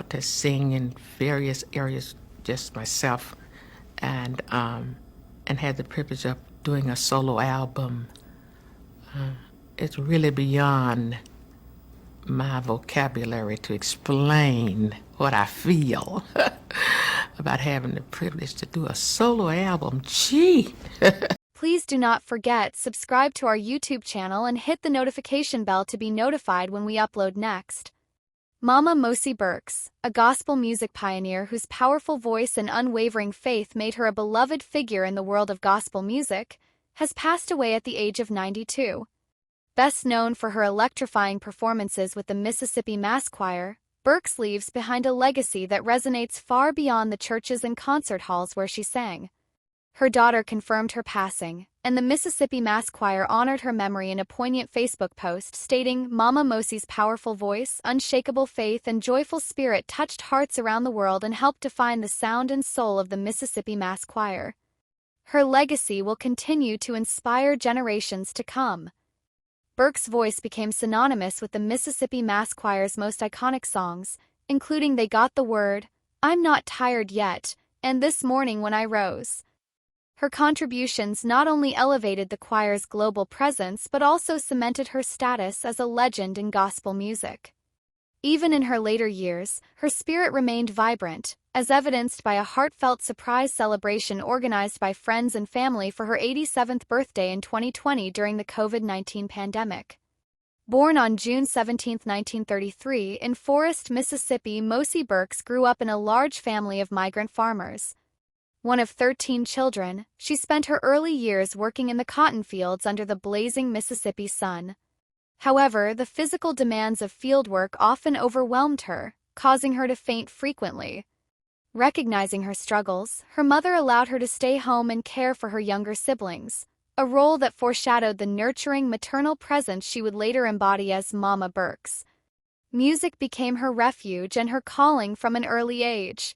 to sing in various areas just myself, and had the privilege of doing a solo album. It's really beyond my vocabulary to explain what I feel about having the privilege to do a solo album. Gee! Please do not forget subscribe to our YouTube channel and hit the notification bell to be notified when we upload next. Mama Mosie Burks, a gospel music pioneer whose powerful voice and unwavering faith made her a beloved figure in the world of gospel music, has passed away at the age of 92. Best known for her electrifying performances with the Mississippi Mass Choir, Burks leaves behind a legacy that resonates far beyond the churches and concert halls where she sang. Her daughter confirmed her passing, and the Mississippi Mass Choir honored her memory in a poignant Facebook post stating, "Mama Mosie's powerful voice, unshakable faith, and joyful spirit touched hearts around the world and helped define the sound and soul of the Mississippi Mass Choir. Her legacy will continue to inspire generations to come." Burks' voice became synonymous with the Mississippi Mass Choir's most iconic songs, including They Got the Word, I'm Not Tired Yet, and This Morning When I Rose. Her contributions not only elevated the choir's global presence but also cemented her status as a legend in gospel music. Even in her later years, her spirit remained vibrant, as evidenced by a heartfelt surprise celebration organized by friends and family for her 87th birthday in 2020 during the COVID-19 pandemic. Born on June 17, 1933, in Forest, Mississippi, Mosie Burks grew up in a large family of migrant farmers. One of 13 children, she spent her early years working in the cotton fields under the blazing Mississippi sun. However, the physical demands of fieldwork often overwhelmed her, causing her to faint frequently. Recognizing her struggles, her mother allowed her to stay home and care for her younger siblings, a role that foreshadowed the nurturing maternal presence she would later embody as Mama Burks. Music became her refuge and her calling from an early age.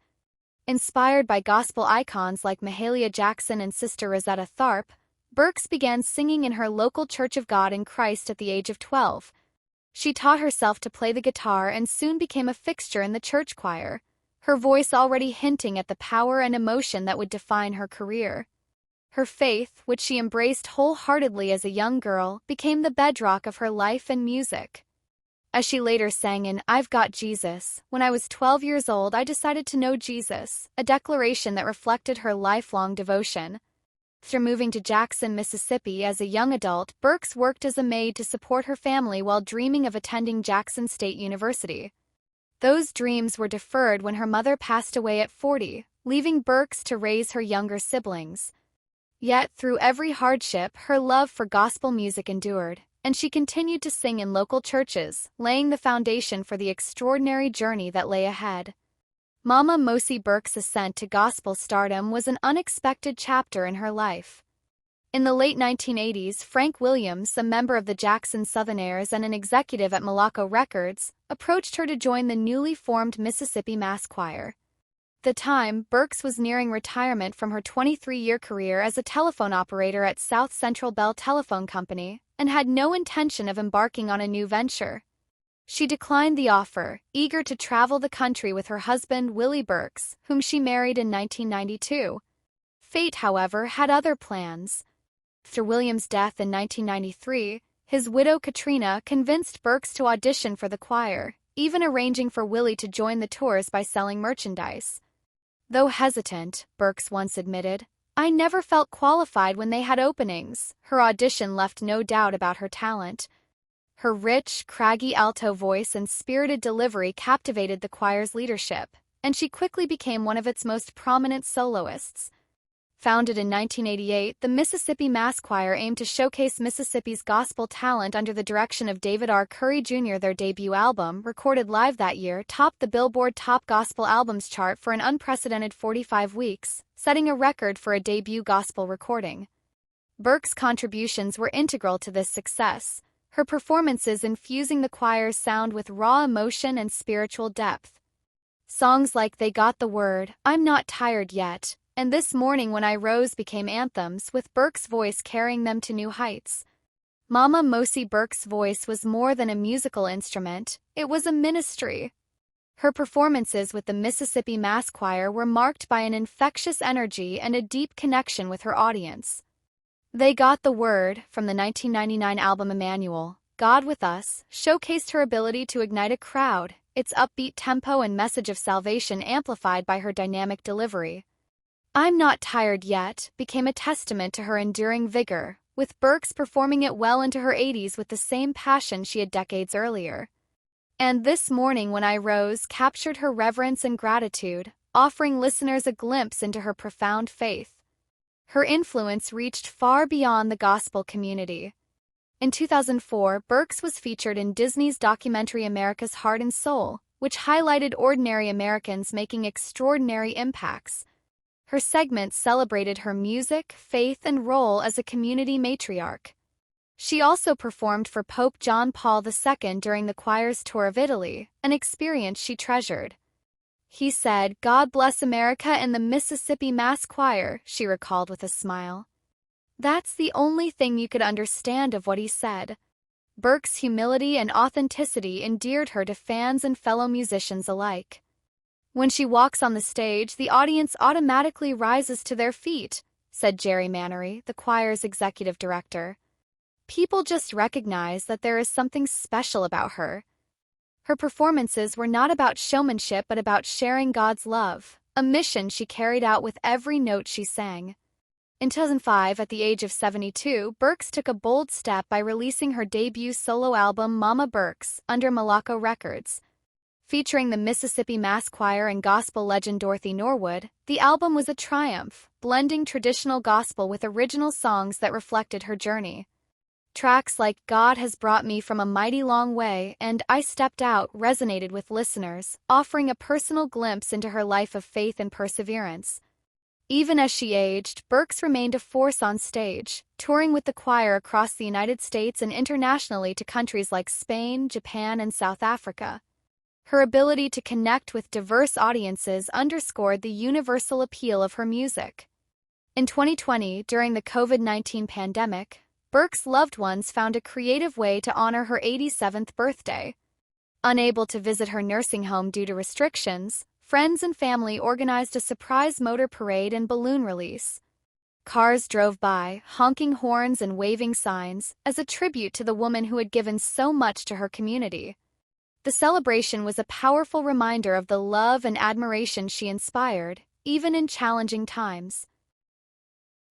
Inspired by gospel icons like Mahalia Jackson and Sister Rosetta Tharpe, Burks began singing in her local Church of God in Christ at the age of 12. She taught herself to play the guitar and soon became a fixture in the church choir, her voice already hinting at the power and emotion that would define her career. Her faith, which she embraced wholeheartedly as a young girl, became the bedrock of her life and music. As she later sang in I've Got Jesus, "When I was 12 years old, I decided to know Jesus," a declaration that reflected her lifelong devotion. Through moving to Jackson, Mississippi as a young adult, Burks worked as a maid to support her family while dreaming of attending Jackson State University. Those dreams were deferred when her mother passed away at 40, leaving Burks to raise her younger siblings. Yet, through every hardship, her love for gospel music endured, and she continued to sing in local churches, laying the foundation for the extraordinary journey that lay ahead. Mama Mosie Burks' ascent to gospel stardom was an unexpected chapter in her life. In the late 1980s, Frank Williams, a member of the Jackson Southerners and an executive at Malaco Records, approached her to join the newly formed Mississippi Mass Choir. At the time, Burks was nearing retirement from her 23-year career as a telephone operator at South Central Bell Telephone Company, and had no intention of embarking on a new venture. She declined the offer, eager to travel the country with her husband Willie Burks, whom she married in 1992. Fate, however, had other plans. After William's death in 1993, his widow Katrina convinced Burks to audition for the choir, even arranging for Willie to join the tours by selling merchandise. Though hesitant, Burks once admitted, "I never felt qualified when they had openings." Her audition left no doubt about her talent. Her rich, craggy alto voice and spirited delivery captivated the choir's leadership, and she quickly became one of its most prominent soloists. Founded in 1988, the Mississippi Mass Choir aimed to showcase Mississippi's gospel talent under the direction of David R. Curry Jr. Their debut album, recorded live that year, topped the Billboard Top Gospel Albums chart for an unprecedented 45 weeks, setting a record for a debut gospel recording. Burks' contributions were integral to this success, her performances infusing the choir's sound with raw emotion and spiritual depth. Songs like They Got the Word, I'm Not Tired Yet, and This Morning When I Rose became anthems, with Burks' voice carrying them to new heights. Mama Mosie Burks' voice was more than a musical instrument, it was a ministry. Her performances with the Mississippi Mass Choir were marked by an infectious energy and a deep connection with her audience. They Got the Word, from the 1999 album Emmanuel, God with Us, showcased her ability to ignite a crowd, its upbeat tempo and message of salvation amplified by her dynamic delivery. I'm Not Tired Yet became a testament to her enduring vigor, with Burks performing it well into her 80s with the same passion she had decades earlier. And This Morning When I Rose captured her reverence and gratitude, offering listeners a glimpse into her profound faith. Her influence reached far beyond the gospel community. In 2004, Burks was featured in Disney's documentary America's Heart and Soul, which highlighted ordinary Americans making extraordinary impacts. Her segments celebrated her music, faith, and role as a community matriarch. She also performed for Pope John Paul II during the choir's tour of Italy, an experience she treasured. He said, "God bless America and the Mississippi Mass Choir," she recalled with a smile. That's the only thing you could understand of what he said. Burks' humility and authenticity endeared her to fans and fellow musicians alike. When she walks on the stage, the audience automatically rises to their feet, said Jerry Mannery, the choir's executive director. People just recognize that there is something special about her. Her performances were not about showmanship but about sharing God's love, a mission she carried out with every note she sang. In 2005, at the age of 72, Burks took a bold step by releasing her debut solo album Mosie Burks under Malaco Records. Featuring the Mississippi Mass Choir and gospel legend Dorothy Norwood, the album was a triumph, blending traditional gospel with original songs that reflected her journey. Tracks like God Has Brought Me From a Mighty Long Way and I Stepped Out resonated with listeners, offering a personal glimpse into her life of faith and perseverance. Even as she aged, Burks remained a force on stage, touring with the choir across the United States and internationally to countries like Spain, Japan, and South Africa. Her ability to connect with diverse audiences underscored the universal appeal of her music. In 2020, during the COVID-19 pandemic, Burks' loved ones found a creative way to honor her 87th birthday. Unable to visit her nursing home due to restrictions, friends and family organized a surprise motor parade and balloon release. Cars drove by, honking horns and waving signs, as a tribute to the woman who had given so much to her community. The celebration was a powerful reminder of the love and admiration she inspired, even in challenging times.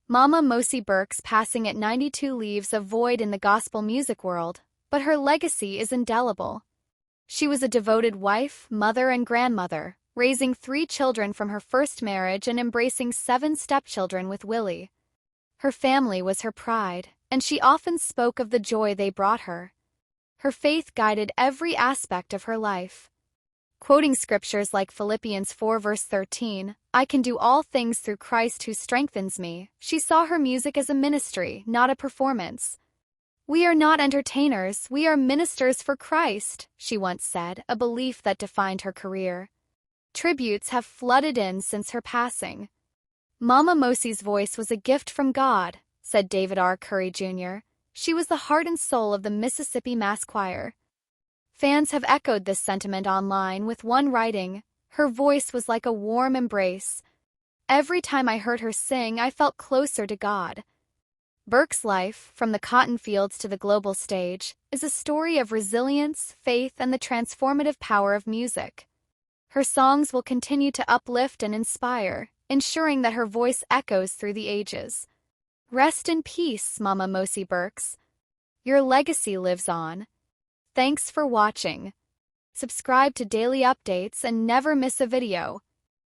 Mama Mosie Burks passing at 92 leaves a void in the gospel music world, but her legacy is indelible. She was a devoted wife, mother, and grandmother, raising 3 children from her first marriage and embracing 7 stepchildren with Willie. Her family was her pride, and she often spoke of the joy they brought her. Her faith guided every aspect of her life. Quoting scriptures like Philippians 4 verse 13, "I can do all things through Christ who strengthens me," she saw her music as a ministry, not a performance. "We are not entertainers, we are ministers for Christ," she once said, a belief that defined her career. Tributes have flooded in since her passing. Mama Mosie's voice was a gift from God, said David R. Curry Jr. She was the heart and soul of the Mississippi Mass Choir. Fans have echoed this sentiment online, with one writing, "Her voice was like a warm embrace. Every time I heard her sing, I felt closer to God." Burks' life, from the cotton fields to the global stage, is a story of resilience, faith, and the transformative power of music. Her songs will continue to uplift and inspire, ensuring that her voice echoes through the ages. Rest in peace, Mama Mosie Burks. Your legacy lives on. Thanks for watching. Subscribe to daily updates and never miss a video.